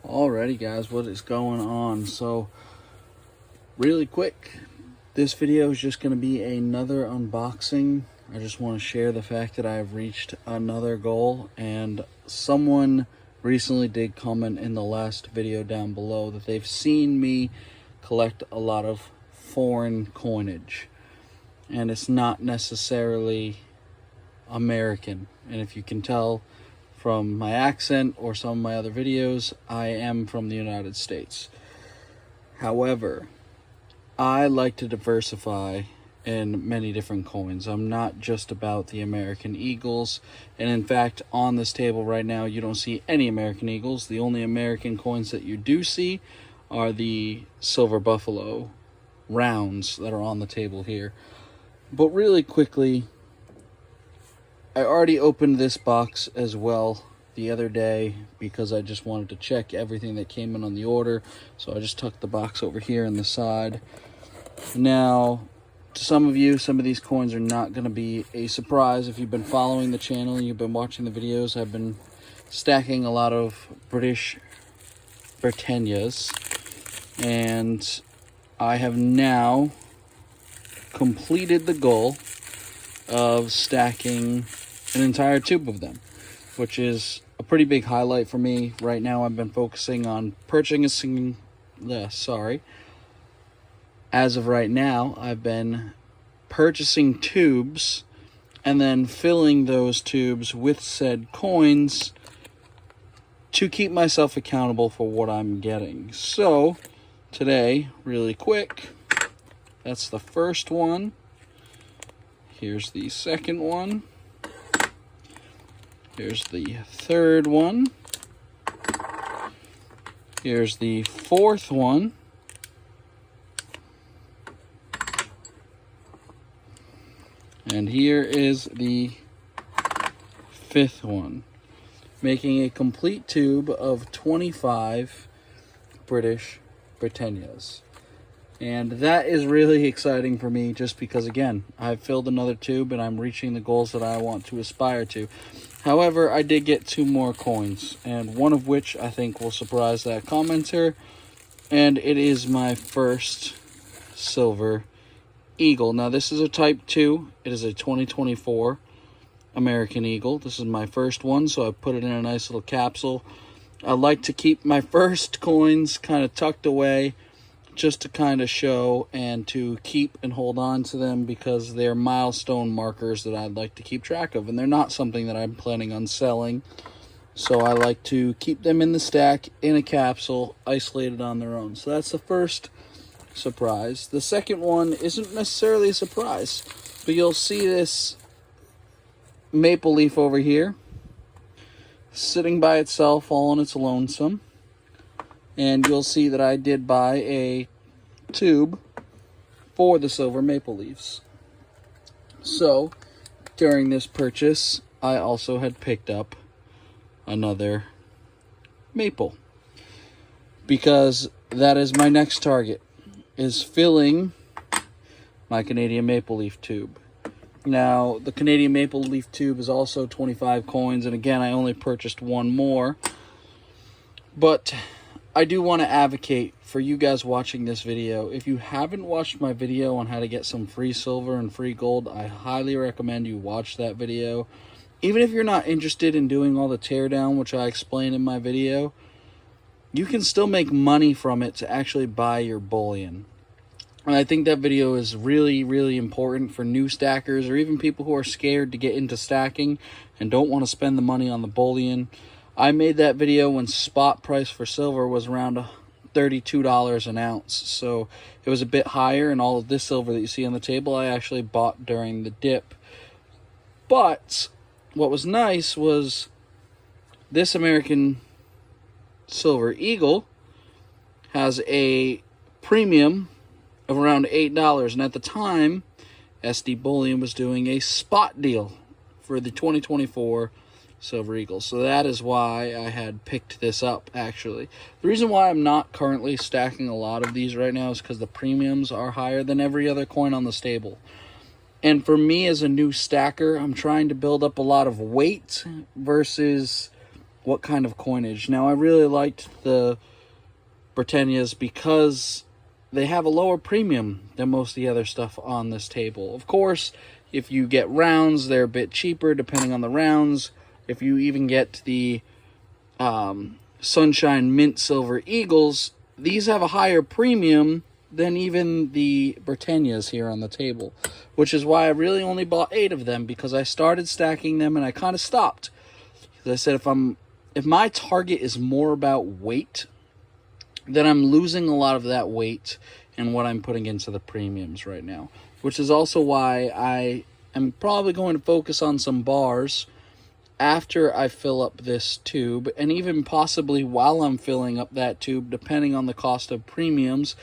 Alrighty guys, what is going on? So really quick, this video is just going to be another unboxing. I just want to share the fact that I've reached another goal, and someone recently did comment in the last video down below that they've seen me collect a lot of foreign coinage, and it's not necessarily American. And if you can tell from my accent or some of my other videos, I am from the United States. However, I like to diversify in many different coins. I'm not just about the American Eagles, and in fact on this table right now you don't see any American Eagles. The only American coins that you do see are the Silver Buffalo rounds that are on the table here. But really quickly, I already opened this box as well the other day because I just wanted to check everything that came in on the order. So I just tucked the box over here on the side. Now, to some of you, some of these coins are not going to be a surprise. If you've been following the channel and you've been watching the videos, I've been stacking a lot of British Britannias. And I have now completed the goal of stacking an entire tube of them, which is a pretty big highlight for me. Right now I've been focusing on purchasing, as of right now, I've been purchasing tubes and then filling those tubes with said coins to keep myself accountable for what I'm getting. So today, really quick, that's the first one. Here's the second one. Here's the third one. Here's the fourth one. And here is the fifth one, making a complete tube of 25 British Britannias. And that is really exciting for me just because, again, I've filled another tube and I'm reaching the goals that I want to aspire to. However, I did get 2 more coins, and one of which I think will surprise that commenter, and it is my first silver eagle. Now, this is a Type 2. It is a 2024 American Eagle. This is my first one, so I put it in a nice little capsule. I like to keep my first coins kind of tucked away, just to kind of show and to keep and hold on to them, because they're milestone markers that I'd like to keep track of, and they're not something that I'm planning on selling. So I like to keep them in the stack in a capsule, isolated on their own. So that's the first surprise. The second one isn't necessarily a surprise, but you'll see this maple leaf over here sitting by itself all on its lonesome. And you'll see that I did buy a tube for the silver maple leaves. So, during this purchase, I also had picked up another maple, because that is my next target, is filling my Canadian maple leaf tube. Now, the Canadian maple leaf tube is also 25 coins, and again, I only purchased one more. But I do want to advocate for you guys watching this video. If you haven't watched my video on how to get some free silver and free gold, I highly recommend you watch that video. Even if you're not interested in doing all the teardown, which I explained in my video, you can still make money from it to actually buy your bullion. And I think that video is really, really important for new stackers, or even people who are scared to get into stacking and don't want to spend the money on the bullion. I made that video when spot price for silver was around $32 an ounce. So it was a bit higher, and all of this silver that you see on the table I actually bought during the dip. But what was nice was this American Silver Eagle has a premium of around $8. And at the time, SD Bullion was doing a spot deal for the 2024 Silver Eagle. So that is why I had picked this up, actually. The reason why I'm not currently stacking a lot of these right now is because the premiums are higher than every other coin on the stable. And for me as a new stacker, I'm trying to build up a lot of weight versus what kind of coinage. Now, I really liked the Britannias because they have a lower premium than most of the other stuff on this table. Of course, if you get rounds, they're a bit cheaper depending on the rounds. If you even get the Sunshine Mint Silver Eagles, these have a higher premium than even the Britannias here on the table, which is why I really only bought 8 of them, because I started stacking them and I kind of stopped. As I said, if my target is more about weight, then I'm losing a lot of that weight in what I'm putting into the premiums right now, which is also why I am probably going to focus on some bars after I fill up this tube, and even possibly while I'm filling up that tube, depending on the cost of premiums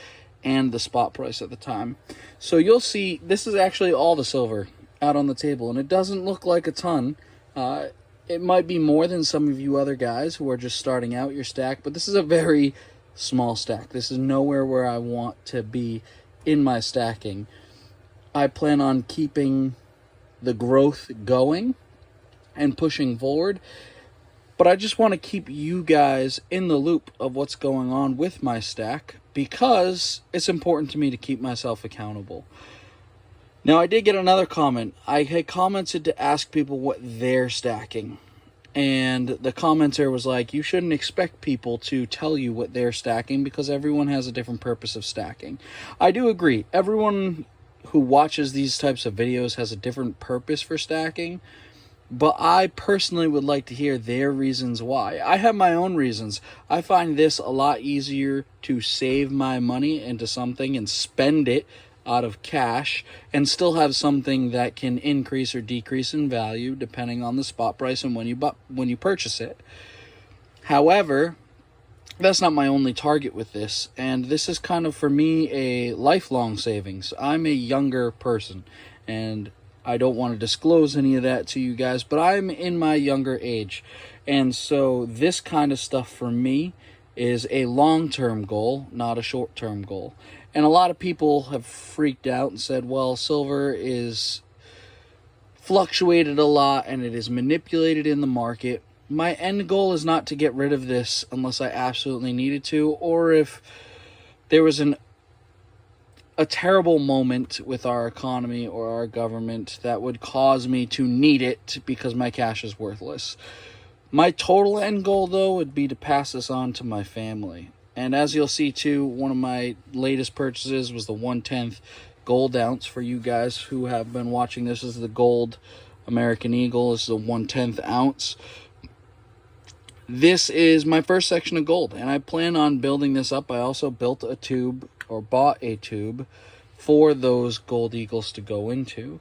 and the spot price at the time. So you'll see, this is actually all the silver out on the table, and it doesn't look like a ton. It might be more than some of you other guys who are just starting out your stack, but this is a very small stack. This is nowhere where I want to be in my stacking. I plan on keeping the growth going and pushing forward, but I just want to keep you guys in the loop of what's going on with my stack, because it's important to me to keep myself accountable. Now, I did get another comment. I had commented to ask people what they're stacking, and the commenter was like, you shouldn't expect people to tell you what they're stacking because everyone has a different purpose of stacking. I do agree. Everyone who watches these types of videos has a different purpose for stacking, but I personally would like to hear their reasons why. I have my own reasons. I find this a lot easier to save my money into something and spend it out of cash and still have something that can increase or decrease in value depending on the spot price and when you purchase it. However, that's not my only target with this, and this is kind of, for me, a lifelong savings. I'm a younger person, and I don't want to disclose any of that to you guys, but I'm in my younger age, and so this kind of stuff for me is a long-term goal, not a short-term goal. And a lot of people have freaked out and said, well, silver is fluctuated a lot and it is manipulated in the market. My end goal is not to get rid of this unless I absolutely needed to, or if there was a terrible moment with our economy or our government that would cause me to need it because my cash is worthless. My total end goal, though, would be to pass this on to my family. And as you'll see, too, one of my latest purchases was the 1/10 gold ounce. For you guys who have been watching, this is the gold American Eagle. This is a 1/10 ounce. This is my first section of gold, and I plan on building this up. I also built a tube, or bought a tube, for those gold eagles to go into.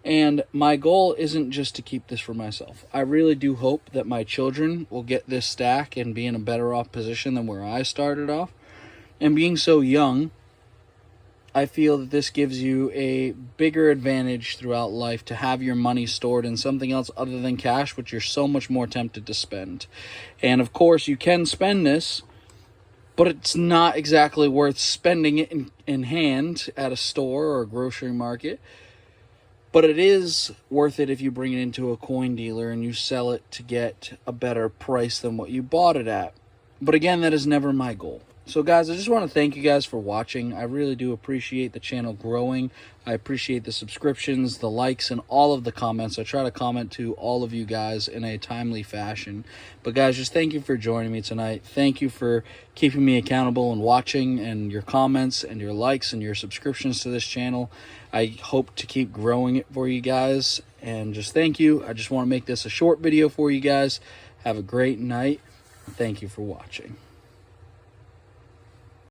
And my goal isn't just to keep this for myself. I really do hope that my children will get this stack and be in a better off position than where I started off. And being so young, I feel that this gives you a bigger advantage throughout life to have your money stored in something else other than cash, which you're so much more tempted to spend. And of course, you can spend this, but it's not exactly worth spending it in hand at a store or a grocery market. But it is worth it if you bring it into a coin dealer and you sell it to get a better price than what you bought it at. But again, that is never my goal. So guys, I just want to thank you guys for watching. I really do appreciate the channel growing. I appreciate the subscriptions, the likes, and all of the comments. I try to comment to all of you guys in a timely fashion. But guys, just thank you for joining me tonight. Thank you for keeping me accountable and watching, and your comments and your likes and your subscriptions to this channel. I hope to keep growing it for you guys. And just thank you. I just want to make this a short video for you guys. Have a great night. Thank you for watching.